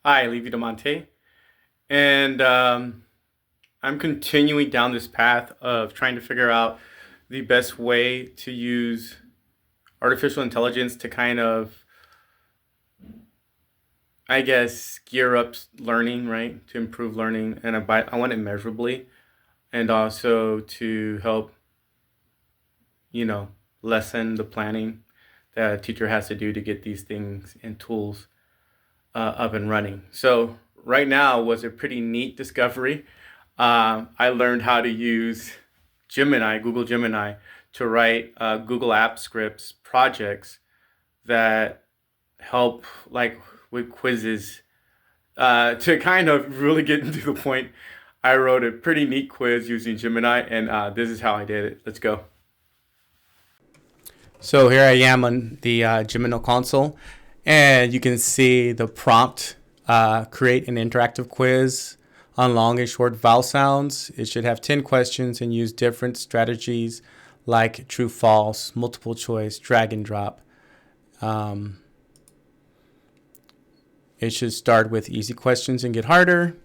Hi, Levi DeMonte, and I'm continuing down this path of trying to figure out the best way to use artificial intelligence to kind of, I guess, gear up learning, right? To improve learning, and I want it measurably, and also to help, you know, lessen the planning that a teacher has to do to get these things and tools up and running. So right now was a pretty neat discovery. I learned how to use Google Gemini, to write Google Apps Scripts projects that help, like, with quizzes. To kind of really get into the point, I wrote a pretty neat quiz using Gemini, and this is how I did it. Let's go. So here I am on the Gemini console, and you can see the prompt: create an interactive quiz on long and short vowel sounds. It should have 10 questions and use different strategies like true, false, multiple choice, drag and drop. Um, it should start with easy questions and get harder.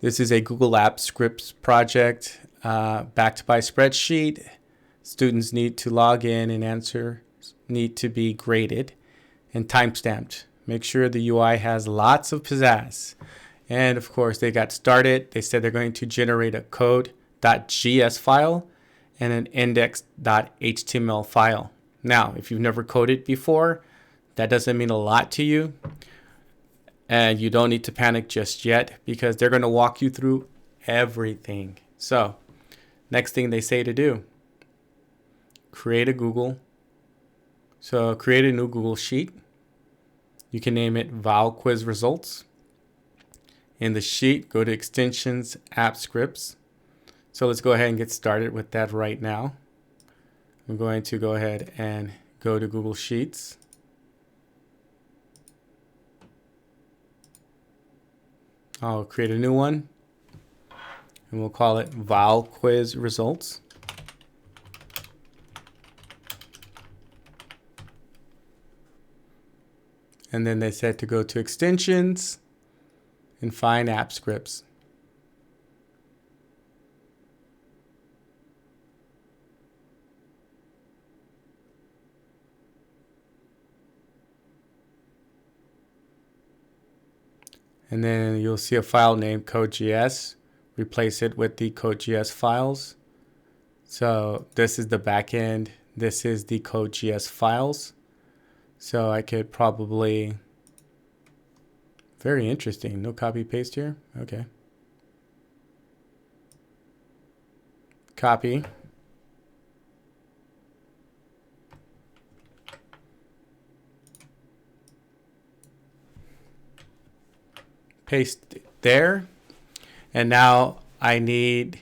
This is a Google Apps Scripts project backed by spreadsheet. Students need to log in and answers need to be graded and time-stamped. Make sure the UI has lots of pizzazz. And of course, they got started. They said they're going to generate a code.js file and an index.html file. Now, if you've never coded before, that doesn't mean a lot to you. And you don't need to panic just yet because they're going to walk you through everything. So, next thing they say to do: create a Google. So, create a new Google Sheet. You can name it Vowel Quiz Results. In the sheet, go to Extensions, App Scripts. So let's go ahead and get started with that right now. I'm going to go ahead and go to Google Sheets. I'll create a new one, and we'll call it Vowel Quiz Results. And then they said to go to Extensions and find App Scripts. And then you'll see a file named code.js. Replace it with the code.js files. So this is the backend. This is the code.js files. So I could probably, very interesting, no copy paste here. Okay. Copy. Paste there. And now I need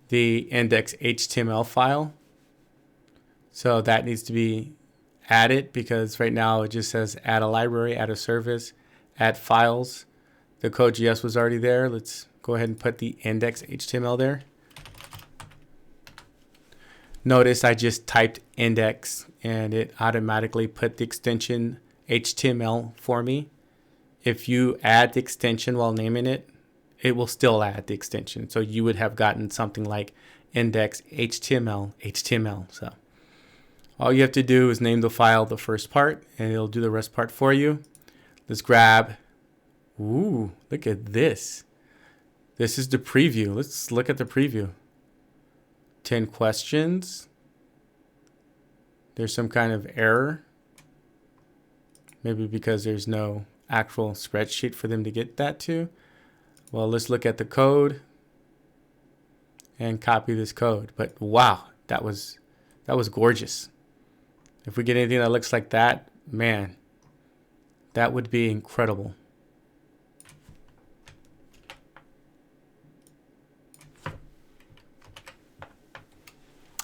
the index.html file. So that needs to be added because right now it just says add a library, add a service, add files. The code.js was already there. Let's go ahead and put the index.html there. Notice I just typed index and it automatically put the extension HTML for me. If you add the extension while naming it, it will still add the extension. So you would have gotten something like index HTML. So all you have to do is name the file the first part and it'll do the rest part for you. Let's grab, ooh, look at this. This is the preview. Let's look at the preview. 10 questions. There's some kind of error. Maybe because there's no actual spreadsheet for them to get that to. Well, let's look at the code and copy this code. But wow, that was gorgeous. If we get anything that looks like that, man, that would be incredible.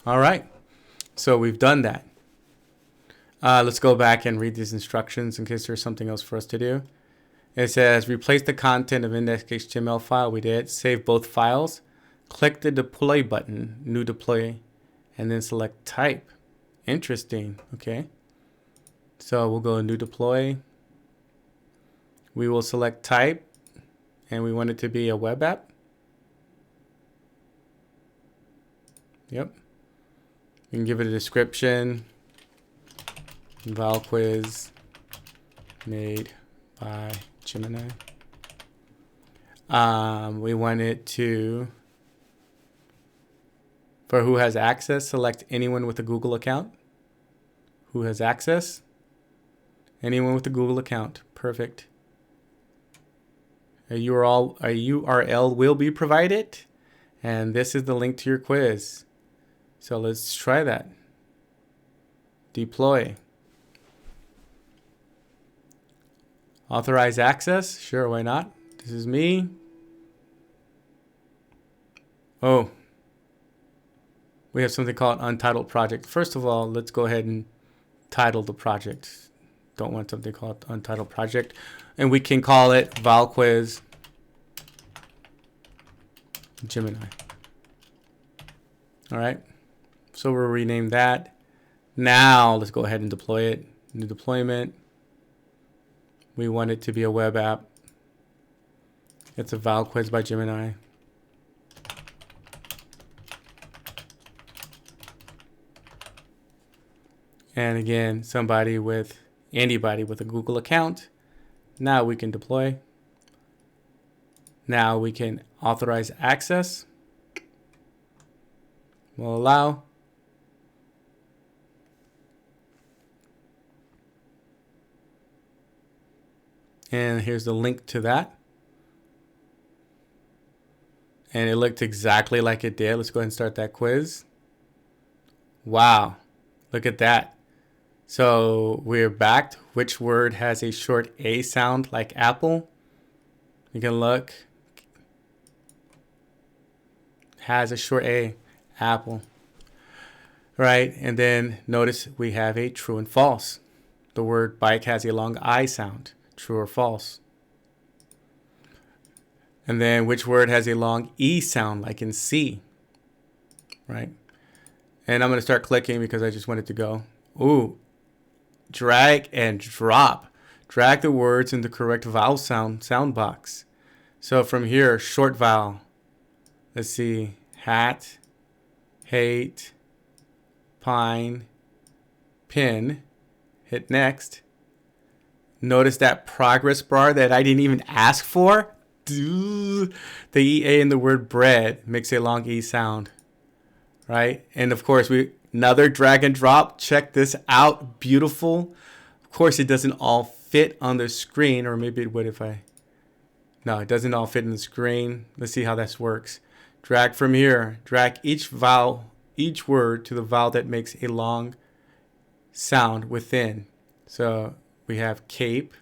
All right, so we've done that. Let's go back and read these instructions in case there's something else for us to do. It says replace the content of index.html file. We did. Save both files. Click the deploy button, new deploy, and then select type. Interesting. Okay. So we'll go new deploy. We will select type, and we want it to be a web app. Yep. We can give it a description. Val quiz made by Gemini. We want it to, for who has access, select anyone with a Google account. Who has access? Anyone with a Google account. Perfect. A URL will be provided, and this is the link to your quiz. So let's try that. Deploy. Authorize access? Sure, why not? This is me. Oh, we have something called untitled project. First of all, let's go ahead and title the project. Don't want something called untitled project. And we can call it Val Quiz Gemini. All right. So we'll rename that. Now let's go ahead and deploy it. New deployment. We want it to be a web app. It's a Val Quiz by Gemini. And again, anybody with a Google account. Now we can deploy. Now we can authorize access. We'll allow. And here's the link to that. And it looked exactly like it did. Let's go ahead and start that quiz. Wow, look at that. So we're backed. Which word has a short A sound like apple? You can look. Has a short A, apple. Right, and then notice we have a true and false. The word bike has a long I sound. True or false? And then which word has a long E sound like in C? Right? And I'm going to start clicking because I just want it to go. Ooh. Drag and drop. Drag the words in the correct vowel sound box. So from here, short vowel. Let's see. Hat, hate, pine, pin. Hit next. Notice that progress bar that I didn't even ask for. The EA in the word bread makes a long E sound. Right? And of course, another drag and drop. Check this out. Beautiful. Of course, it doesn't all fit on the screen, or maybe it would if no, it doesn't all fit in the screen. Let's see how this works. Drag from here. Drag each word to the vowel that makes a long sound within. So we have cape,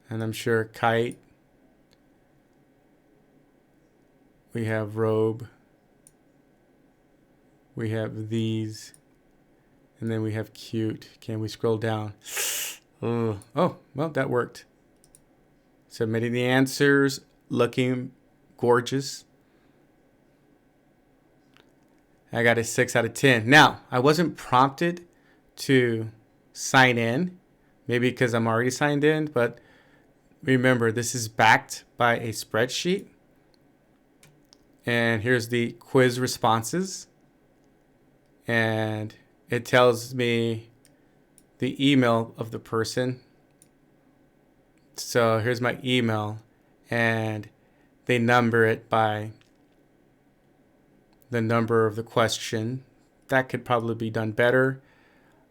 and I'm sure kite. We have robe. We have these, and then we have cute. Can we scroll down? Oh, well, that worked. Submitting the answers, looking gorgeous. I got a 6 out of 10. Now, I wasn't prompted to sign in, maybe because I'm already signed in, but remember, this is backed by a spreadsheet. And here's the quiz responses. And it tells me the email of the person. So here's my email, and they number it by the number of the question. That could probably be done better.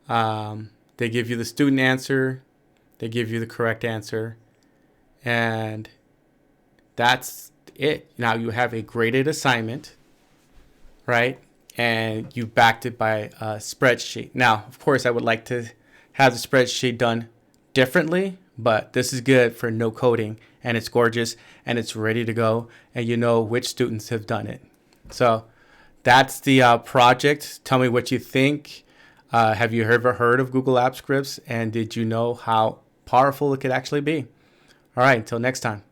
They give you the student answer. They give you the correct answer. And that's it. Now you have a graded assignment, right? And you backed it by a spreadsheet. Now, of course, I would like to have the spreadsheet done differently, but this is good for no coding, and it's gorgeous, and it's ready to go, and you know which students have done it. So that's the project. Tell me what you think. Have you ever heard of Google Apps Scripts, and did you know how powerful it could actually be? All right, until next time.